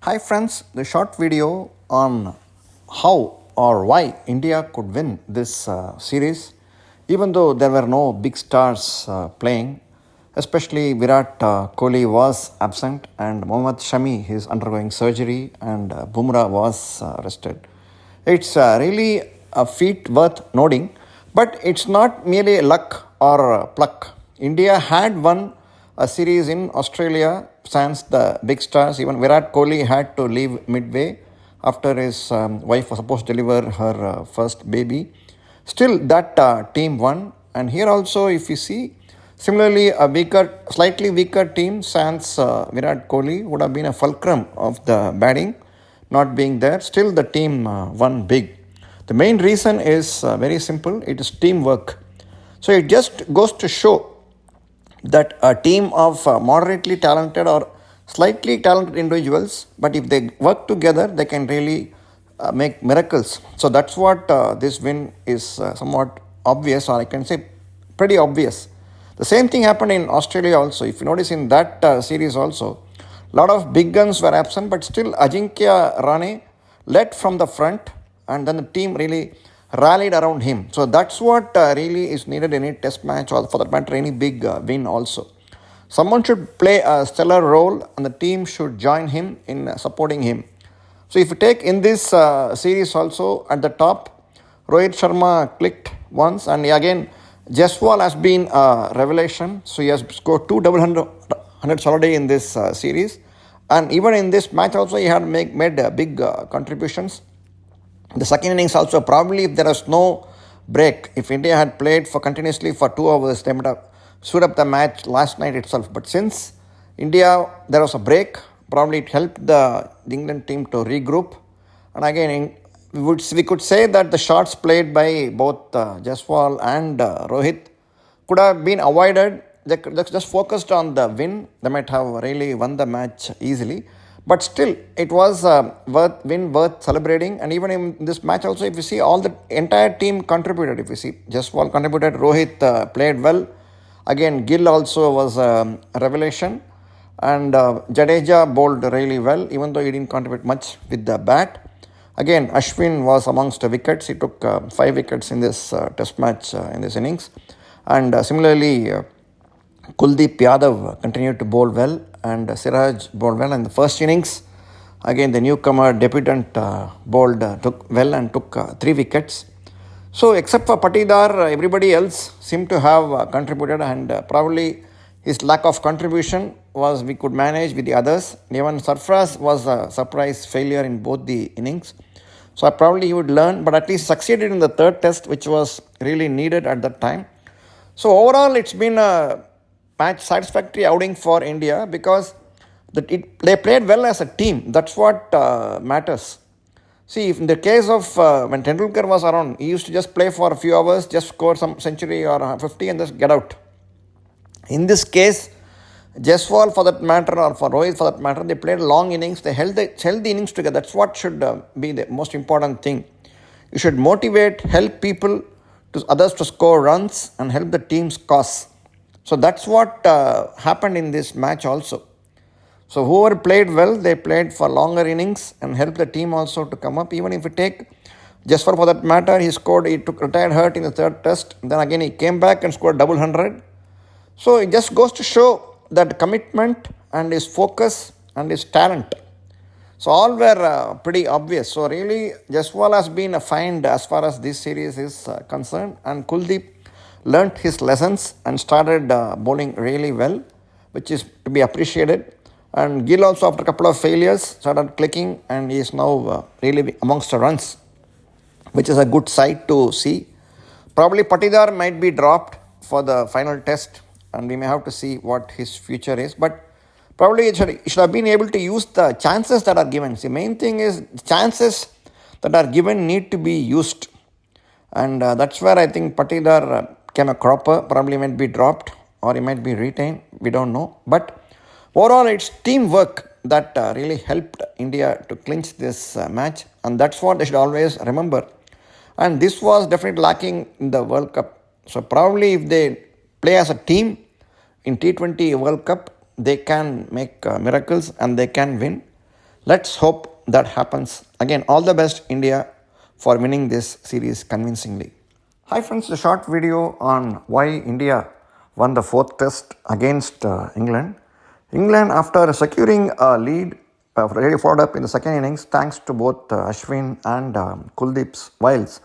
Hi friends, the short video on how or why India could win this series, even though there were no big stars playing, especially Virat Kohli was absent and Mohammad Shami is undergoing surgery and Bumrah was rested. It's really a feat worth noting, but it's not merely luck or pluck. India had won a series in Australia sans the big stars. Even Virat Kohli had to leave midway after his wife was supposed to deliver her first baby. Still, that team won. And here also, if you see, similarly, slightly weaker team sans Virat Kohli would have been a fulcrum of the batting not being there. Still, the team won big. The main reason is very simple. It is teamwork. So it just goes to show that a team of moderately talented or slightly talented individuals, but if they work together, they can really make miracles. So that's what this win is somewhat obvious, or I can say pretty obvious. The same thing happened in Australia also. If you notice in that series also, a lot of big guns were absent, but still Ajinkya Rahane led from the front, and then the team really rallied around him. So that's what really is needed in any test match, or for that matter any big win also. Someone should play a stellar role and the team should join him in supporting him. So if you take in this series also, at the top Rohit Sharma clicked once, and again Jaiswal has been a revelation. So he has scored two double hundreds already in this series, and even in this match also he had made big contributions. The second innings also, probably if there was no break, if India had played for continuously for 2 hours, they might have stood up the match last night itself. But since there was a break, probably it helped the England team to regroup. And again, we could say that the shots played by both Jaiswal and Rohit could have been avoided. They just focused on the win. They might have really won the match easily. But still, it was worth celebrating. And even in this match also, if you see, all the entire team contributed. If you see, Jaiswal contributed, Rohit played well. Again, Gill also was a revelation. And Jadeja bowled really well, even though he didn't contribute much with the bat. Again, Ashwin was amongst the wickets. He took 5 wickets in this test match in this innings. And similarly, Kuldeep Yadav continued to bowl well, and Siraj bowled well in the first innings. Again, the newcomer debutant took well and took 3 wickets. So, except for Patidar, everybody else seemed to have contributed, and probably his lack of contribution was we could manage with the others. Even Sarfraz was a surprise failure in both the innings. So, probably he would learn, but at least succeeded in the third test, which was really needed at that time. So, overall, it's been a match satisfactory outing for India because they played well as a team. That's what matters. See, if in the case of when Tendulkar was around, he used to just play for a few hours, just score some century or 50 and just get out. In this case, Jaiswal for that matter, or for Rohit for that matter, they played long innings. They held the innings together. That's what should be the most important thing. You should motivate, help others to score runs and help the team's cause. So that's what happened in this match also. So whoever played well, they played for longer innings and helped the team also to come up. Even if you take Jaiswal for that matter, he retired hurt in the third test. Then again he came back and scored double hundred. So it just goes to show that commitment and his focus and his talent. So all were pretty obvious. So really Jaiswal has been a find as far as this series is concerned, and Kuldeep learnt his lessons and started bowling really well, which is to be appreciated. And Gill also, after a couple of failures, started clicking, and he is now really amongst the runs, which is a good sight to see. Probably Patidar might be dropped for the final test, and we may have to see what his future is. But probably it should have been able to use the chances that are given. See, main thing is chances that are given need to be used. And that's where I think Patidar came a cropper, probably might be dropped or he might be retained, we don't know. But overall, it's teamwork that really helped India to clinch this match, and that's what they should always remember. And this was definitely lacking in the World Cup. So probably if they play as a team in T20 World Cup, they can make miracles and they can win. Let's hope that happens. Again, all the best, India, for winning this series convincingly. Hi friends, a short video on why India won the fourth test against England. England, after securing a lead, really followed up in the second innings thanks to both Ashwin and Kuldeep's wiles.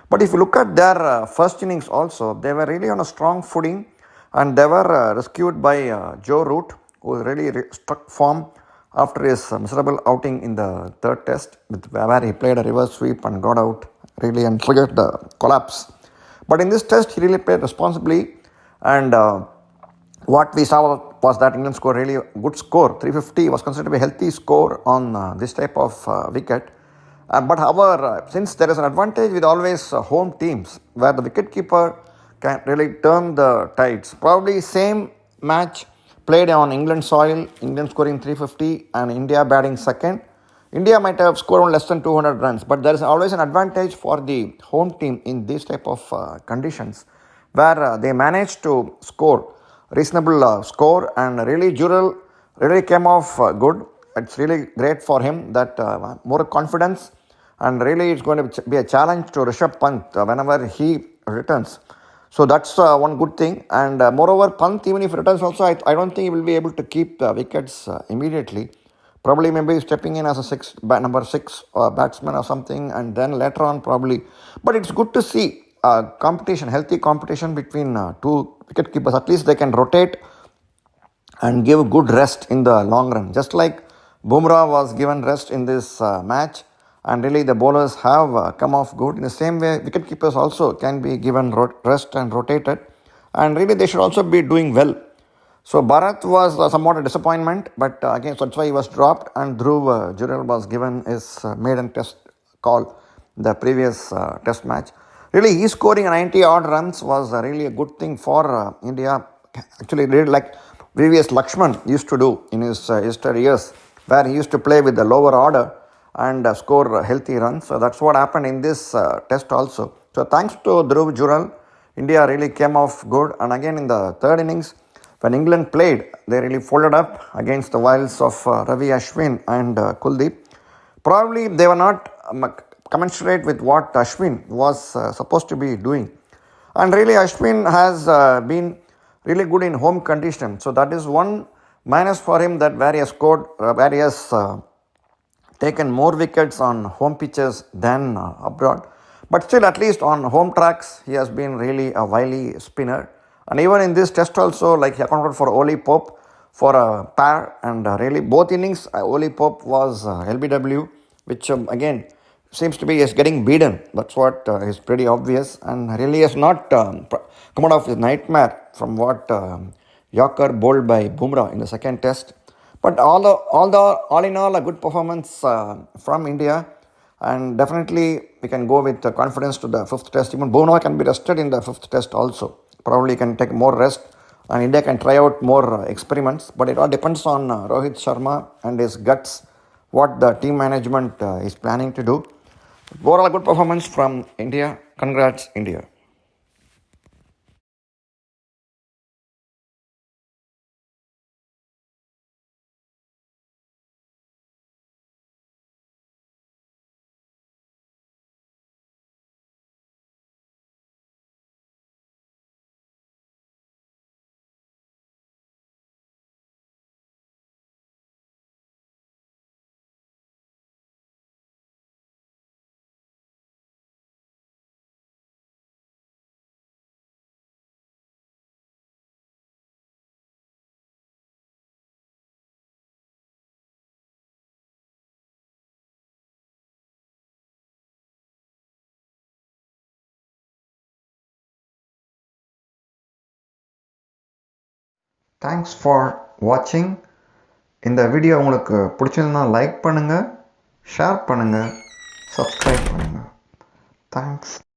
But if you look at their first innings also, they were really on a strong footing and they were rescued by Joe Root, who really struck form after his miserable outing in the third test, where he played a reverse sweep and got out really and triggered the collapse. But in this test, he really played responsibly, and what we saw was that England scored really a good score. 350 was considered to be a healthy score on this type of wicket. But however, since there is an advantage with always home teams, where the wicketkeeper can really turn the tides. Probably same match played on England soil, England scoring 350 and India batting second. India might have scored less than 200 runs, but there is always an advantage for the home team in these type of conditions, where they managed to score reasonable score, and really Jurel really came off good. It's really great for him that more confidence, and really it's going to be a challenge to Rishabh Pant whenever he returns. So that's one good thing, and moreover Pant, even if he returns also, I don't think he will be able to keep wickets immediately. Probably maybe stepping in as a number six batsman or something, and then later on probably. But it's good to see competition, healthy competition between two wicket keepers. At least they can rotate and give good rest in the long run. Just like Bumrah was given rest in this match, and really the bowlers have come off good. In the same way, wicket keepers also can be given rest and rotated, and really they should also be doing well. So Bharat was somewhat a disappointment, but again, so that's why he was dropped, and Dhruv Jurel was given his maiden test call the previous test match. Really, he scoring 90 odd runs was really a good thing for India. Actually, really like previous Lakshman used to do in his yesterday years, where he used to play with the lower order and score healthy runs. So that's what happened in this test also. So thanks to Dhruv Jurel, India really came off good, and again in the third innings, when England played, they really folded up against the wiles of Ravi Ashwin and Kuldeep. Probably they were not commensurate with what Ashwin was supposed to be doing. And really Ashwin has been really good in home conditions. So that is one minus for him, that where he has scored, where he has taken more wickets on home pitches than abroad. But still, at least on home tracks, he has been really a wily spinner. And even in this test also, like he accounted for Oli Pope for a pair, and really both innings, Oli Pope was LBW, which again seems to be is getting beaten. That's what is pretty obvious, and really has not come out of his nightmare from what Yorker bowled by Bumrah in the second test. But all in all, a good performance from India. And definitely we can go with confidence to the fifth test. Even Bumrah can be rested in the fifth test also. Probably can take more rest, and India can try out more experiments. But it all depends on Rohit Sharma and his guts, what the team management is planning to do. Overall, a good performance from India. Congrats, India. Thanks for watching. இந்த video உங்களுக்கு பிடிச்சிருந்தா like பண்ணுங்க, share பண்ணுங்க, subscribe பண்ணுங்க. Thanks.